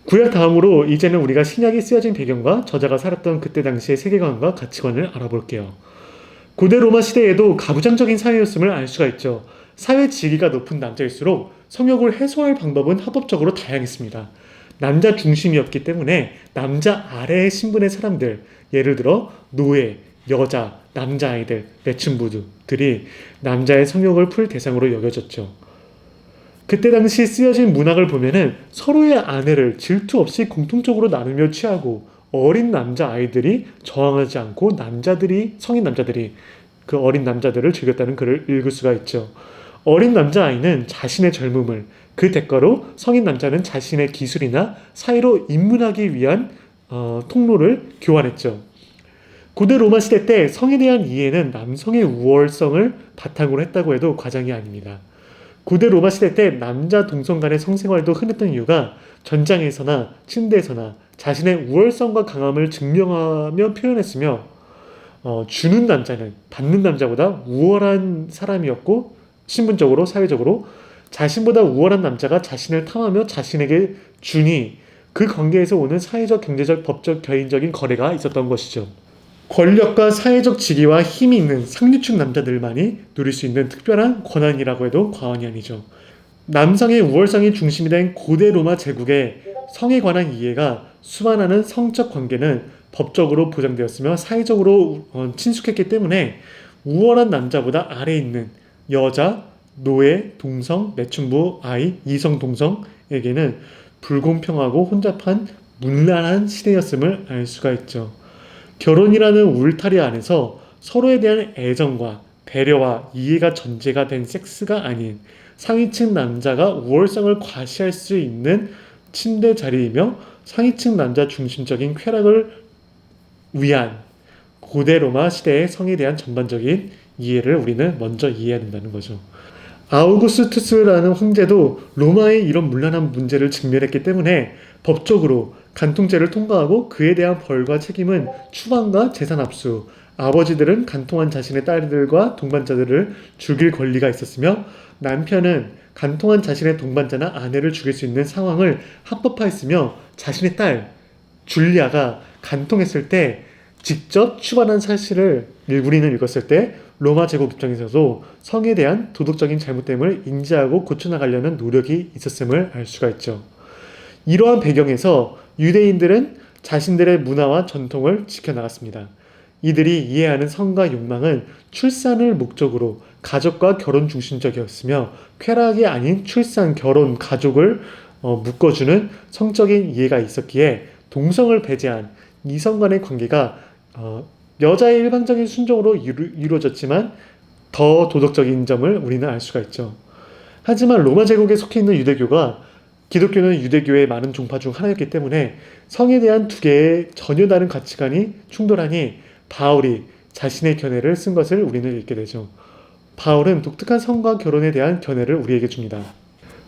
구약 다음으로 이제는 우리가 신약이 쓰여진 배경과 저자가 살았던 그때 당시의 세계관과 가치관을 알아볼게요. 고대 로마 시대에도 가부장적인 사회였음을 알 수가 있죠. 사회 지위가 높은 남자일수록 성욕을 해소할 방법은 합법적으로 다양했습니다. 남자 중심이었기 때문에 남자 아래의 신분의 사람들, 예를 들어 노예, 여자, 남자아이들, 매춘부들이 남자의 성욕을 풀 대상으로 여겨졌죠. 그때 당시 쓰여진 문학을 보면은 서로의 아내를 질투 없이 공통적으로 나누며 취하고 어린 남자아이들이 저항하지 않고 성인 남자들이 그 어린 남자들을 즐겼다는 글을 읽을 수가 있죠. 어린 남자아이는 자신의 젊음을, 그 대가로 성인 남자는 자신의 기술이나 사회로 입문하기 위한 통로를 교환했죠. 고대 로마 시대 때 성에 대한 이해는 남성의 우월성을 바탕으로 했다고 해도 과장이 아닙니다. 고대 로마 시대 때 남자 동성 간의 성생활도 흔했던 이유가 전장에서나 침대에서나 자신의 우월성과 강함을 증명하며 표현했으며 주는 남자는 받는 남자보다 우월한 사람이었고 신분적으로 사회적으로 자신보다 우월한 남자가 자신을 탐하며 자신에게 주니 그 관계에서 오는 사회적, 경제적, 법적, 개인적인 거래가 있었던 것이죠. 권력과 사회적 지위와 힘이 있는 상류층 남자들만이 누릴 수 있는 특별한 권한이라고 해도 과언이 아니죠. 남성의 우월성이 중심이 된 고대 로마 제국의 성에 관한 이해가 수반하는 성적 관계는 법적으로 보장되었으며 사회적으로 친숙했기 때문에 우월한 남자보다 아래에 있는 여자, 노예, 동성, 매춘부, 아이, 이성 동성에게는 불공평하고 혼잡한 문란한 시대였음을 알 수가 있죠. 결혼이라는 울타리 안에서 서로에 대한 애정과 배려와 이해가 전제가 된 섹스가 아닌 상위층 남자가 우월성을 과시할 수 있는 침대 자리이며 상위층 남자 중심적인 쾌락을 위한 고대 로마 시대의 성에 대한 전반적인 이해를 우리는 먼저 이해해야 된다는 거죠. 아우구스투스라는 황제도 로마의 이런 문란한 문제를 직면했기 때문에 법적으로 간통죄를 통과하고 그에 대한 벌과 책임은 추방과 재산 압수, 아버지들은 간통한 자신의 딸들과 동반자들을 죽일 권리가 있었으며 남편은 간통한 자신의 동반자나 아내를 죽일 수 있는 상황을 합법화했으며 자신의 딸 줄리아가 간통했을 때 직접 추방한 사실을 우리는 읽었을 때 로마 제국 입장에서도 성에 대한 도덕적인 잘못됨을 인지하고 고쳐나가려는 노력이 있었음을 알 수가 있죠. 이러한 배경에서 유대인들은 자신들의 문화와 전통을 지켜나갔습니다. 이들이 이해하는 성과 욕망은 출산을 목적으로 가족과 결혼 중심적이었으며 쾌락이 아닌 출산, 결혼, 가족을 묶어주는 성적인 이해가 있었기에 동성을 배제한 이성 간의 관계가 여자의 일방적인 순종으로 이루어졌지만 더 도덕적인 점을 우리는 알 수가 있죠. 하지만 로마 제국에 속해 있는 유대교가 기독교는 유대교의 많은 종파 중 하나였기 때문에 성에 대한 두 개의 전혀 다른 가치관이 충돌하니 바울이 자신의 견해를 쓴 것을 우리는 읽게 되죠. 바울은 독특한 성과 결혼에 대한 견해를 우리에게 줍니다.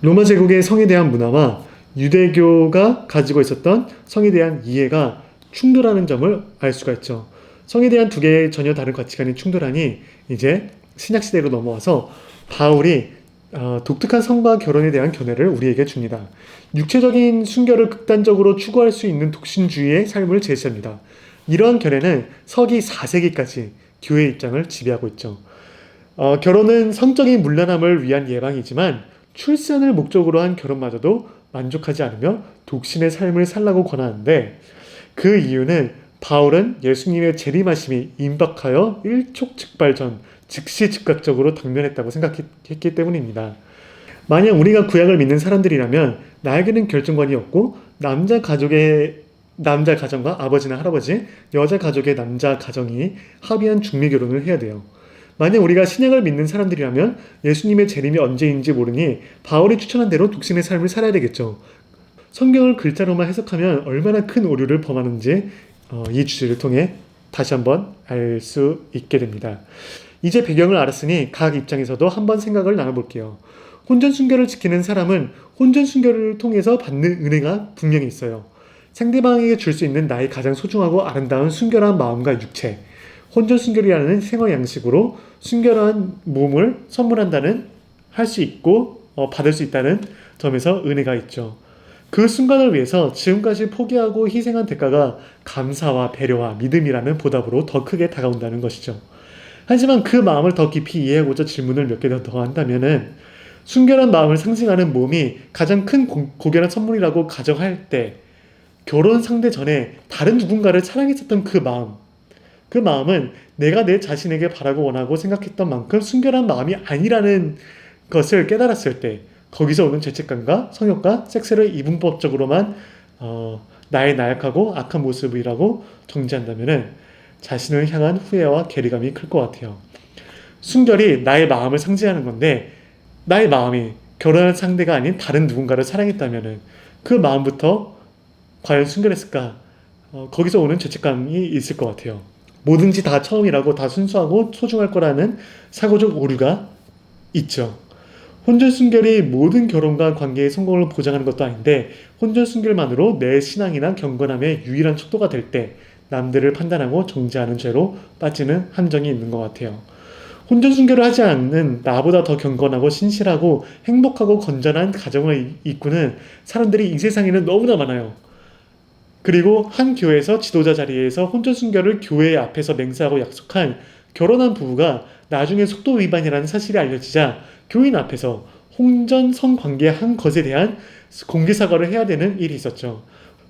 로마 제국의 성에 대한 문화와 유대교가 가지고 있었던 성에 대한 이해가 충돌하는 점을 알 수가 있죠. 성에 대한 두 개의 전혀 다른 가치관이 충돌하니 이제 신약시대로 넘어와서 바울이 독특한 성과 결혼에 대한 견해를 우리에게 줍니다. 육체적인 순결을 극단적으로 추구할 수 있는 독신주의의 삶을 제시합니다. 이러한 견해는 서기 4세기까지 교회의 입장을 지배하고 있죠. 결혼은 성적인 문란함을 위한 예방이지만 출산을 목적으로 한 결혼마저도 만족하지 않으며 독신의 삶을 살라고 권하는데 그 이유는 바울은 예수님의 재림하심이 임박하여 일촉즉발전 즉시 즉각적으로 당면했다고 생각했기 때문입니다. 만약 우리가 구약을 믿는 사람들이라면 나에게는 결정관이 없고 남자 가정과 아버지나 할아버지, 여자 가족의 남자 가정이 합의한 중매 결혼을 해야 돼요. 만약 우리가 신약을 믿는 사람들이라면 예수님의 재림이 언제인지 모르니 바울이 추천한 대로 독신의 삶을 살아야 되겠죠. 성경을 글자로만 해석하면 얼마나 큰 오류를 범하는지 이 주제를 통해 다시 한번 알 수 있게 됩니다. 이제 배경을 알았으니 각 입장에서도 한번 생각을 나눠볼게요. 혼전순결을 지키는 사람은 혼전순결을 통해서 받는 은혜가 분명히 있어요. 상대방에게 줄 수 있는 나의 가장 소중하고 아름다운 순결한 마음과 육체, 혼전순결이라는 생활 양식으로 순결한 몸을 선물한다는 할 수 있고 받을 수 있다는 점에서 은혜가 있죠. 그 순간을 위해서 지금까지 포기하고 희생한 대가가 감사와 배려와 믿음이라는 보답으로 더 크게 다가온다는 것이죠. 하지만 그 마음을 더 깊이 이해하고자 질문을 몇 개 더 한다면은, 순결한 마음을 상징하는 몸이 가장 큰 고결한 선물이라고 가정할 때, 결혼 상대 전에 다른 누군가를 사랑했었던 그 마음은 내가 내 자신에게 바라고 원하고 생각했던 만큼 순결한 마음이 아니라는 것을 깨달았을 때, 거기서 오는 죄책감과 성욕과 섹스를 이분법적으로만 나의 나약하고 악한 모습이라고 정지한다면은 자신을 향한 후회와 괴리감이 클 것 같아요. 순결이 나의 마음을 상징하는 건데, 나의 마음이 결혼할 상대가 아닌 다른 누군가를 사랑했다면은 그 마음부터 과연 순결했을까? 거기서 오는 죄책감이 있을 것 같아요. 뭐든지 다 처음이라고 다 순수하고 소중할 거라는 사고적 오류가 있죠. 혼전 순결이 모든 결혼과 관계의 성공을 보장하는 것도 아닌데, 혼전 순결만으로 내 신앙이나 경건함의 유일한 척도가 될 때 남들을 판단하고 정죄하는 죄로 빠지는 함정이 있는 것 같아요. 혼전 순결을 하지 않는 나보다 더 경건하고 신실하고 행복하고 건전한 가정을 이꾸는 사람들이 이 세상에는 너무나 많아요. 그리고 한 교회에서 지도자 자리에서 혼전 순결을 교회 앞에서 맹세하고 약속한 결혼한 부부가 나중에 속도 위반이라는 사실이 알려지자 교인 앞에서 혼전 성관계 한 것에 대한 공개 사과를 해야 되는 일이 있었죠.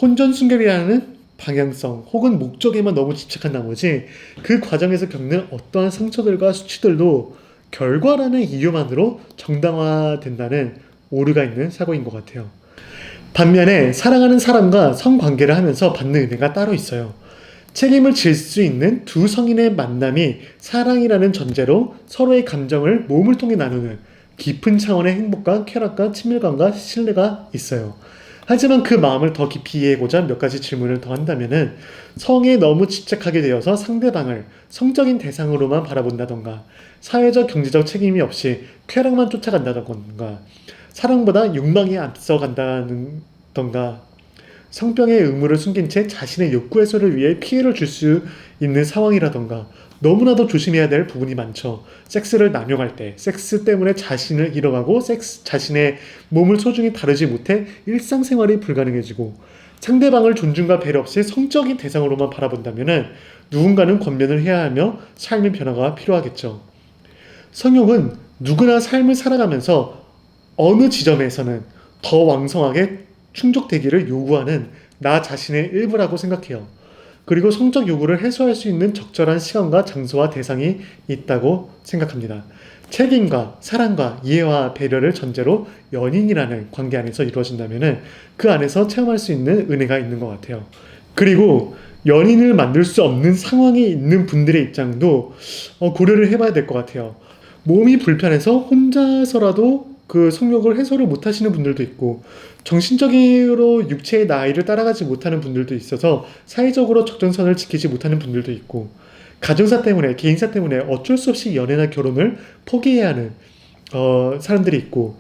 혼전 순결이라는 방향성 혹은 목적에만 너무 집착한 나머지 그 과정에서 겪는 어떠한 상처들과 수치들도 결과라는 이유만으로 정당화된다는 오류가 있는 사고인 것 같아요. 반면에 사랑하는 사람과 성관계를 하면서 받는 은혜가 따로 있어요. 책임을 질 수 있는 두 성인의 만남이 사랑이라는 전제로 서로의 감정을 몸을 통해 나누는 깊은 차원의 행복과 쾌락과 친밀감과 신뢰가 있어요. 하지만 그 마음을 더 깊이 이해하고자 몇 가지 질문을 더 한다면은, 성에 너무 집착하게 되어서 상대방을 성적인 대상으로만 바라본다던가, 사회적 경제적 책임이 없이 쾌락만 쫓아간다던가, 사랑보다 욕망이 앞서간다던가, 성병의 의무를 숨긴 채 자신의 욕구 해소를 위해 피해를 줄 수 있는 상황이라던가, 너무나도 조심해야 될 부분이 많죠. 섹스를 남용할 때, 섹스 때문에 자신을 잃어가고 자신의 몸을 소중히 다루지 못해 일상생활이 불가능해지고, 상대방을 존중과 배려 없이 성적인 대상으로만 바라본다면 누군가는 권면을 해야 하며 삶의 변화가 필요하겠죠. 성욕은 누구나 삶을 살아가면서 어느 지점에서는 더 왕성하게 충족되기를 요구하는 나 자신의 일부라고 생각해요. 그리고 성적 요구를 해소할 수 있는 적절한 시간과 장소와 대상이 있다고 생각합니다. 책임과 사랑과 이해와 배려를 전제로 연인이라는 관계 안에서 이루어진다면 그 안에서 체험할 수 있는 은혜가 있는 것 같아요. 그리고 연인을 만들 수 없는 상황에 있는 분들의 입장도 고려를 해봐야 될 것 같아요. 몸이 불편해서 혼자서라도 그 성욕을 해소를 못 하시는 분들도 있고, 정신적으로 육체의 나이를 따라가지 못하는 분들도 있어서 사회적으로 적정선을 지키지 못하는 분들도 있고, 가정사 때문에, 개인사 때문에 어쩔 수 없이 연애나 결혼을 포기해야 하는 사람들이 있고,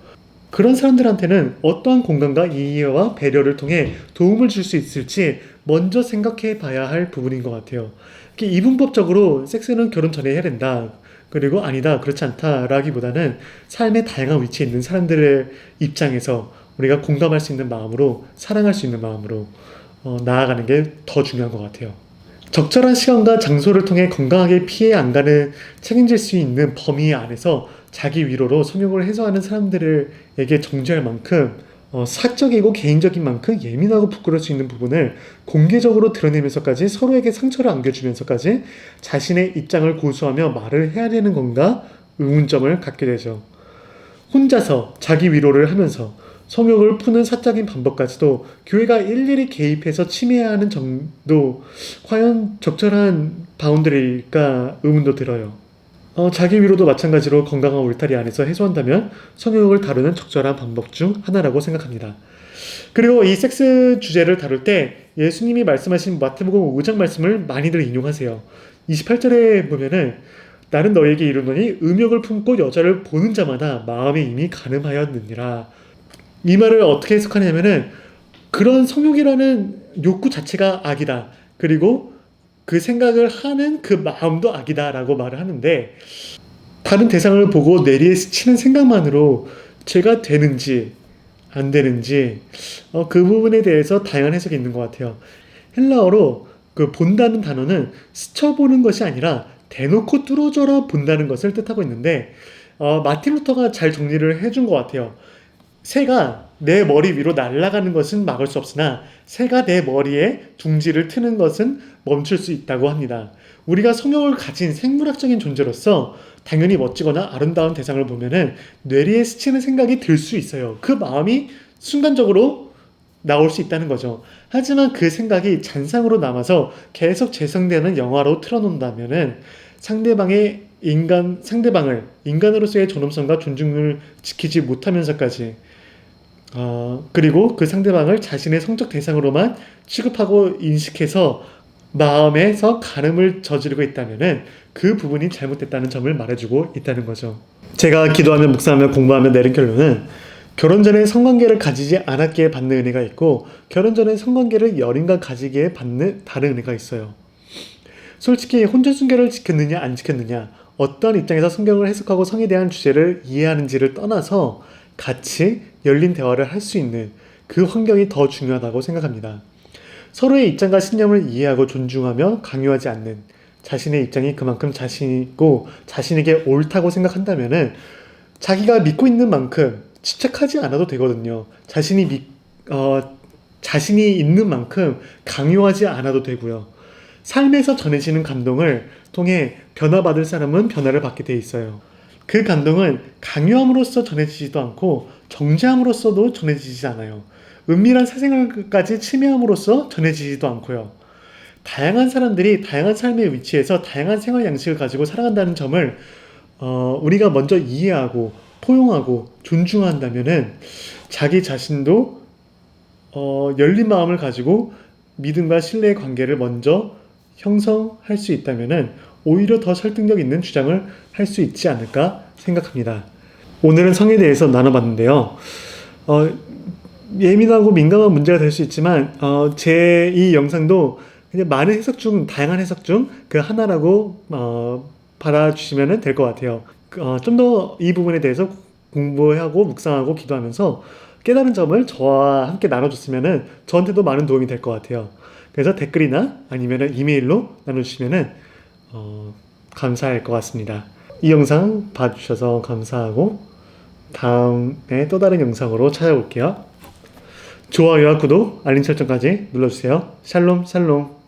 그런 사람들한테는 어떠한 공간과 이해와 배려를 통해 도움을 줄 수 있을지 먼저 생각해 봐야 할 부분인 것 같아요. 이분법적으로 섹스는 결혼 전에 해야 된다, 그리고 아니다, 그렇지 않다 라기보다는 삶의 다양한 위치에 있는 사람들의 입장에서 우리가 공감할 수 있는 마음으로, 사랑할 수 있는 마음으로 나아가는 게 더 중요한 것 같아요. 적절한 시간과 장소를 통해 건강하게 피해 안 가는, 책임질 수 있는 범위 안에서 자기 위로로 성욕을 해소하는 사람들에게 정죄할 만큼 사적이고 개인적인 만큼 예민하고 부끄러울 수 있는 부분을 공개적으로 드러내면서까지 서로에게 상처를 안겨주면서까지 자신의 입장을 고수하며 말을 해야 되는 건가 의문점을 갖게 되죠. 혼자서 자기 위로를 하면서 성욕을 푸는 사적인 방법까지도 교회가 일일이 개입해서 침해해야 하는 정도, 과연 적절한 바운더리일까 의문도 들어요. 자기 위로도 마찬가지로 건강한 울타리 안에서 해소한다면 성욕을 다루는 적절한 방법 중 하나라고 생각합니다. 그리고 이 섹스 주제를 다룰 때 예수님이 말씀하신 마태복음 5장 말씀을 많이들 인용하세요. 28절에 보면은, 나는 너에게 이르노니 음욕을 품고 여자를 보는 자마다 마음에 이미 간음하였느니라. 이 말을 어떻게 해석하냐면은, 그런 성욕이라는 욕구 자체가 악이다, 그리고 그 생각을 하는 그 마음도 악이다 라고 말을 하는데, 다른 대상을 보고 뇌리에 스치는 생각만으로 죄가 되는지 안 되는지 그 부분에 대해서 다양한 해석이 있는 것 같아요. 헬라어로 그 본다는 단어는 스쳐보는 것이 아니라 대놓고 뚫어져라 본다는 것을 뜻하고 있는데 마틴 루터가 잘 정리를 해준 것 같아요. 새가 내 머리 위로 날아가는 것은 막을 수 없으나 새가 내 머리에 둥지를 트는 것은 멈출 수 있다고 합니다. 우리가 성욕을 가진 생물학적인 존재로서 당연히 멋지거나 아름다운 대상을 보면은 뇌리에 스치는 생각이 들 수 있어요. 그 마음이 순간적으로 나올 수 있다는 거죠. 하지만 그 생각이 잔상으로 남아서 계속 재생되는 영화로 틀어놓는다면은 상대방을 인간으로서의 존엄성과 존중을 지키지 못하면서까지 그리고 그 상대방을 자신의 성적 대상으로만 취급하고 인식해서 마음에서 간음을 저지르고 있다면은 그 부분이 잘못됐다는 점을 말해주고 있다는 거죠. 제가 기도하며 묵상하며 공부하며 내린 결론은 결혼 전에 성관계를 가지지 않았기에 받는 은혜가 있고 결혼 전에 성관계를 여인과 가지기에 받는 다른 은혜가 있어요. 솔직히 혼전 순결을 지켰느냐 안 지켰느냐 어떤 입장에서 성경을 해석하고 성에 대한 주제를 이해하는지를 떠나서 같이 열린 대화를 할 수 있는 그 환경이 더 중요하다고 생각합니다. 서로의 입장과 신념을 이해하고 존중하며 강요하지 않는 자신의 입장이 그만큼 자신 있고 자신에게 옳다고 생각한다면은 자기가 믿고 있는 만큼 집착하지 않아도 되거든요. 자신이 있는 만큼 강요하지 않아도 되고요. 삶에서 전해지는 감동을 통해 변화받을 사람은 변화를 받게 돼 있어요. 그 감동은 강요함으로써 전해지지도 않고 정죄함으로써도 전해지지 않아요. 은밀한 사생활까지 침해함으로써 전해지지도 않고요. 다양한 사람들이 다양한 삶의 위치에서 다양한 생활 양식을 가지고 살아간다는 점을 우리가 먼저 이해하고 포용하고 존중한다면은 자기 자신도 열린 마음을 가지고 믿음과 신뢰의 관계를 먼저 형성할 수 있다면은 오히려 더 설득력 있는 주장을 할 수 있지 않을까 생각합니다. 오늘은 성에 대해서 나눠봤는데요. 예민하고 민감한 문제가 될 수 있지만 제 이 영상도 그냥 많은 해석 중 다양한 해석 중 그 하나라고 받아주시면 될 것 같아요. 좀 더 이 부분에 대해서 공부하고 묵상하고 기도하면서 깨달은 점을 저와 함께 나눠줬으면 저한테도 많은 도움이 될 것 같아요. 그래서 댓글이나 아니면 이메일로 나눠주시면 감사할 것 같습니다. 이 영상 봐주셔서 감사하고 다음에 또 다른 영상으로 찾아올게요. 좋아요와 구독, 알림 설정까지 눌러주세요. 샬롬 샬롬.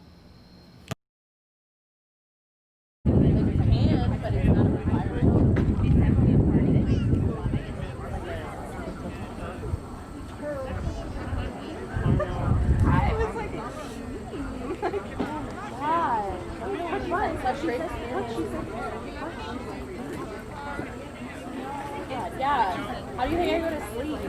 Yeah. How do you think I go to sleep?